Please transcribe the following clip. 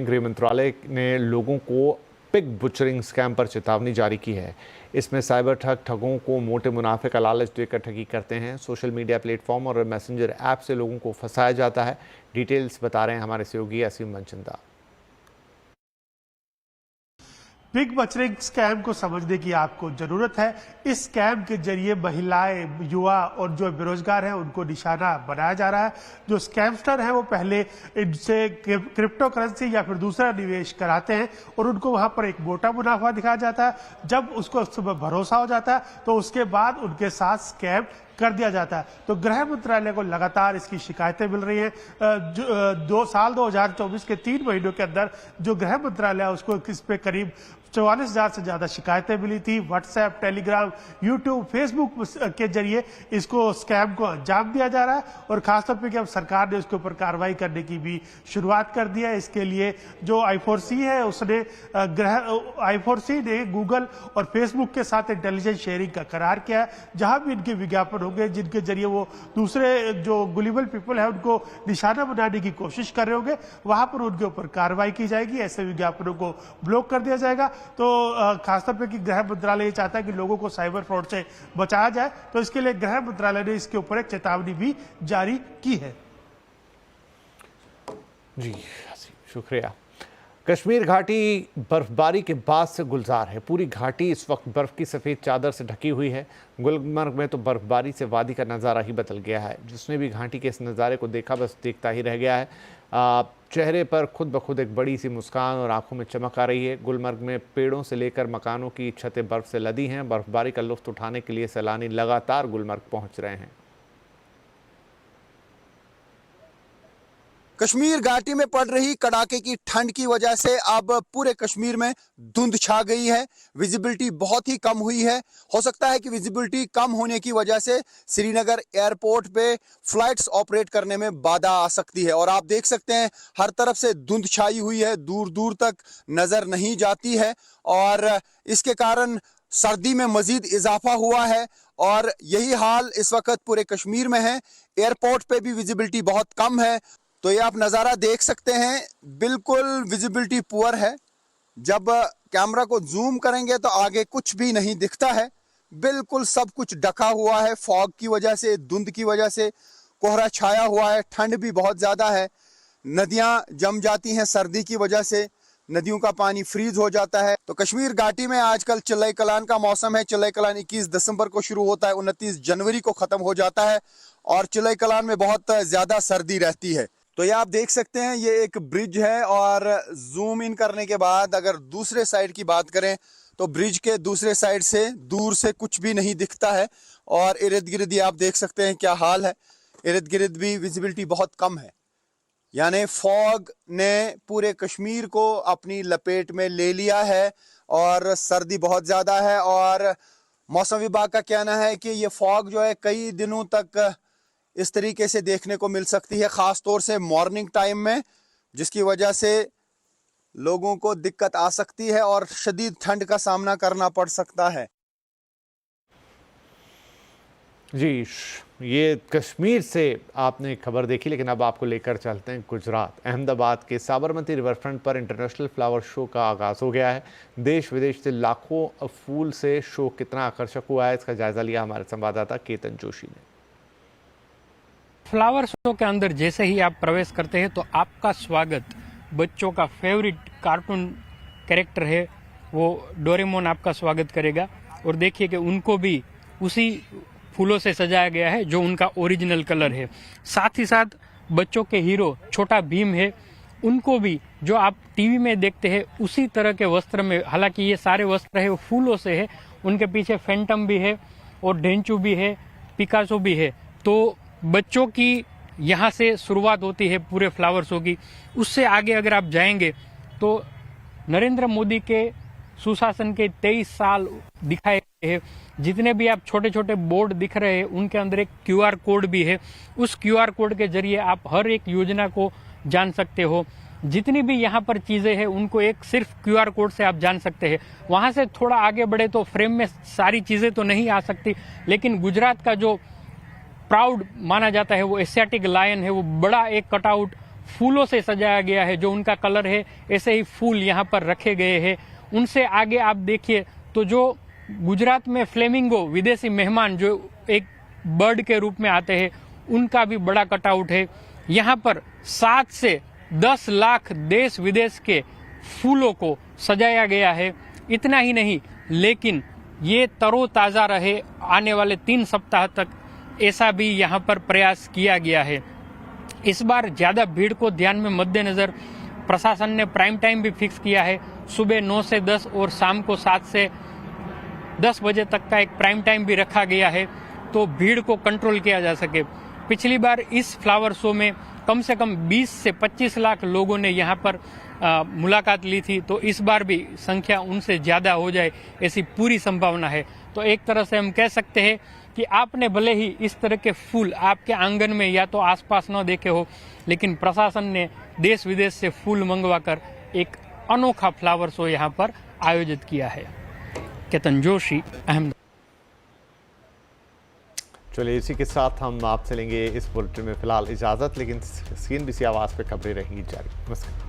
गृह मंत्रालय ने लोगों को पिग बुचरिंग स्कैम पर चेतावनी जारी की है। इसमें साइबर ठगों को मोटे मुनाफे का लालच देकर ठगी करते हैं। सोशल मीडिया प्लेटफॉर्म और मैसेंजर ऐप से लोगों को फंसाया जाता है। डिटेल्स बता रहे हैं हमारे सहयोगी असीम मनचंदा। पिग बचरिंग स्कैम को समझने की आपको जरूरत है। इस स्कैम के जरिए महिलाएं, युवा और जो बेरोजगार हैं उनको निशाना बनाया जा रहा है। जो स्कैमस्टर हैं वो पहले इनसे क्रिप्टो करेंसी या फिर दूसरा निवेश कराते हैं और उनको वहां पर एक मोटा मुनाफा दिखाया जाता है। जब उसको सुबह भरोसा हो जाता है तो उसके बाद उनके साथ स्कैम कर दिया जाता है। तो गृह मंत्रालय को लगातार इसकी शिकायतें मिल रही हैं। 2024 के 3 महीनों के अंदर जो गृह मंत्रालय है उसको इस पे करीब 44,000 से ज्यादा शिकायतें मिली थी। व्हाट्सएप, टेलीग्राम, यूट्यूब, फेसबुक के जरिए इसको स्कैम को अंजाम दिया जा रहा है और खासतौर पर कि अब सरकार ने उसके ऊपर कार्रवाई करने की भी शुरुआत कर दी है। इसके लिए जो I4C है उसने I4C ने गूगल और फेसबुक के साथ इंटेलिजेंस शेयरिंग का करार किया है, जहां भी इनके विज्ञापन होंगे जिनके जरिए वो दूसरे जो गुलेबल पीपल है उनको निशाना बनाने की कोशिश कर रहे होंगे, वहां पर उनके ऊपर कार्रवाई की जाएगी। ऐसे विज्ञापनों को ब्लॉक कर दिया जाएगा। तो खासतौर पर कि गृह मंत्रालय ये चाहता है कि लोगों को साइबर फ्रॉड से बचाया जाए, तो इसके लिए गृह मंत्रालय ने इसके ऊपर एक चेतावनी भी जारी की है। जी शुक्रिया। कश्मीर घाटी बर्फबारी के बाद से गुलजार है। पूरी घाटी इस वक्त बर्फ की सफ़ेद चादर से ढकी हुई है। गुलमर्ग में तो बर्फबारी से वादी का नज़ारा ही बदल गया है। जिसने भी घाटी के इस नज़ारे को देखा बस देखता ही रह गया है। चेहरे पर खुद ब खुद एक बड़ी सी मुस्कान और आंखों में चमक आ रही है। गुलमर्ग में पेड़ों से लेकर मकानों की छतें बर्फ से लदी हैं। बर्फबारी का लुत्फ उठाने के लिए सैलानी लगातार गुलमर्ग पहुंच रहे हैं। कश्मीर घाटी में पड़ रही कड़ाके की ठंड की वजह से अब पूरे कश्मीर में धुंध छा गई है। विजिबिलिटी बहुत ही कम हुई है। हो सकता है कि विजिबिलिटी कम होने की वजह से श्रीनगर एयरपोर्ट पे फ्लाइट्स ऑपरेट करने में बाधा आ सकती है। और आप देख सकते हैं हर तरफ से धुंध छाई हुई है, दूर दूर तक नजर नहीं जाती है और इसके कारण सर्दी में मजीद इजाफा हुआ है और यही हाल इस वक्त पूरे कश्मीर में है। एयरपोर्ट पे भी विजिबिलिटी बहुत कम है। तो ये आप नज़ारा देख सकते हैं, बिल्कुल विजिबिलिटी पुअर है। जब कैमरा को जूम करेंगे तो आगे कुछ भी नहीं दिखता है। बिल्कुल सब कुछ ढका हुआ है। फॉग की वजह से, धुंध की वजह से कोहरा छाया हुआ है। ठंड भी बहुत ज़्यादा है। नदियां जम जाती हैं सर्दी की वजह से, नदियों का पानी फ्रीज हो जाता है। तो कश्मीर घाटी में आजकल चिल्लाई कलान का मौसम है। चिल्लाई कलान 21 दिसंबर को शुरू होता है, 29 जनवरी को ख़त्म हो जाता है और चिल्लाई कलान में बहुत ज़्यादा सर्दी रहती है। तो ये आप देख सकते हैं, ये एक ब्रिज है और जूम इन करने के बाद अगर दूसरे साइड की बात करें तो ब्रिज के दूसरे साइड से दूर से कुछ भी नहीं दिखता है और इर्द गिर्द ये आप देख सकते हैं क्या हाल है। इर्द गिर्द भी विजिबिलिटी बहुत कम है, यानी फॉग ने पूरे कश्मीर को अपनी लपेट में ले लिया है और सर्दी बहुत ज़्यादा है। और मौसम विभाग का कहना है कि ये फॉग जो है कई दिनों तक इस तरीके से देखने को मिल सकती है, ख़ास तौर से मॉर्निंग टाइम में, जिसकी वजह से लोगों को दिक्कत आ सकती है और शदीद ठंड का सामना करना पड़ सकता है। जी, ये कश्मीर से आपने खबर देखी, लेकिन अब आपको लेकर चलते हैं गुजरात। अहमदाबाद के साबरमती रिवर फ्रंट पर इंटरनेशनल फ्लावर शो का आगाज़ हो गया है। देश विदेश से लाखों फूल से शो कितना आकर्षक हुआ है, इसका जायजा लिया हमारे संवाददाता केतन जोशी ने। फ्लावर शो के अंदर जैसे ही आप प्रवेश करते हैं तो आपका स्वागत बच्चों का फेवरेट कार्टून कैरेक्टर है वो डोरेमोन आपका स्वागत करेगा। और देखिए कि उनको भी उसी फूलों से सजाया गया है जो उनका ओरिजिनल कलर है। साथ ही साथ बच्चों के हीरो छोटा भीम है, उनको भी जो आप टीवी में देखते हैं उसी तरह के वस्त्र में, हालांकि ये सारे वस्त्र है वो फूलों से है। उनके पीछे फैंटम भी है और ढेंचू भी है, पिकासो भी है। तो बच्चों की यहाँ से शुरुआत होती है पूरे फ्लावर शो की। उससे आगे अगर आप जाएंगे तो नरेंद्र मोदी के सुशासन के 23 साल दिखाए गए हैं। जितने भी आप छोटे छोटे बोर्ड दिख रहे हैं उनके अंदर एक QR कोड भी है। उस QR कोड के जरिए आप हर एक योजना को जान सकते हो। जितनी भी यहाँ पर चीजें हैं उनको एक सिर्फ QR कोड से आप जान सकते हैं। वहां से थोड़ा आगे बढ़े तो फ्रेम में सारी चीजें तो नहीं आ सकती, लेकिन गुजरात का जो प्राउड माना जाता है वो एशियाटिक लायन है, वो बड़ा एक कटआउट फूलों से सजाया गया है, जो उनका कलर है ऐसे ही फूल यहाँ पर रखे गए हैं। उनसे आगे आप देखिए तो जो गुजरात में फ्लेमिंगो विदेशी मेहमान जो एक बर्ड के रूप में आते हैं, उनका भी बड़ा कटआउट है। यहाँ पर 7 से 10 लाख देश विदेश के फूलों को सजाया गया है। इतना ही नहीं, लेकिन ये तरोताज़ा रहे आने वाले 3 सप्ताह तक, ऐसा भी यहाँ पर प्रयास किया गया है। इस बार ज़्यादा भीड़ को ध्यान में मद्देनज़र प्रशासन ने प्राइम टाइम भी फिक्स किया है। सुबह 9 से 10 और शाम को 7 से 10 बजे तक का एक प्राइम टाइम भी रखा गया है, तो भीड़ को कंट्रोल किया जा सके। पिछली बार इस फ्लावर शो में कम से कम 20 से 25 लाख लोगों ने यहाँ पर मुलाकात ली थी, तो इस बार भी संख्या उनसे ज़्यादा हो जाए ऐसी पूरी संभावना है। तो एक तरह से हम कह सकते हैं कि आपने भले ही इस तरह के फूल आपके आंगन में या तो आसपास न देखे हो, लेकिन प्रशासन ने देश विदेश से फूल मंगवाकर एक अनोखा फ्लावर शो यहाँ पर आयोजित किया है। केतन जोशी, अहमदाबाद। चलिए, इसी के साथ हम आपसे लेंगे इस बुलेटिन में फिलहाल इजाज़त, लेकिन CNBC आवाज़ पे खबरें रहेंगी जारी। नमस्कार।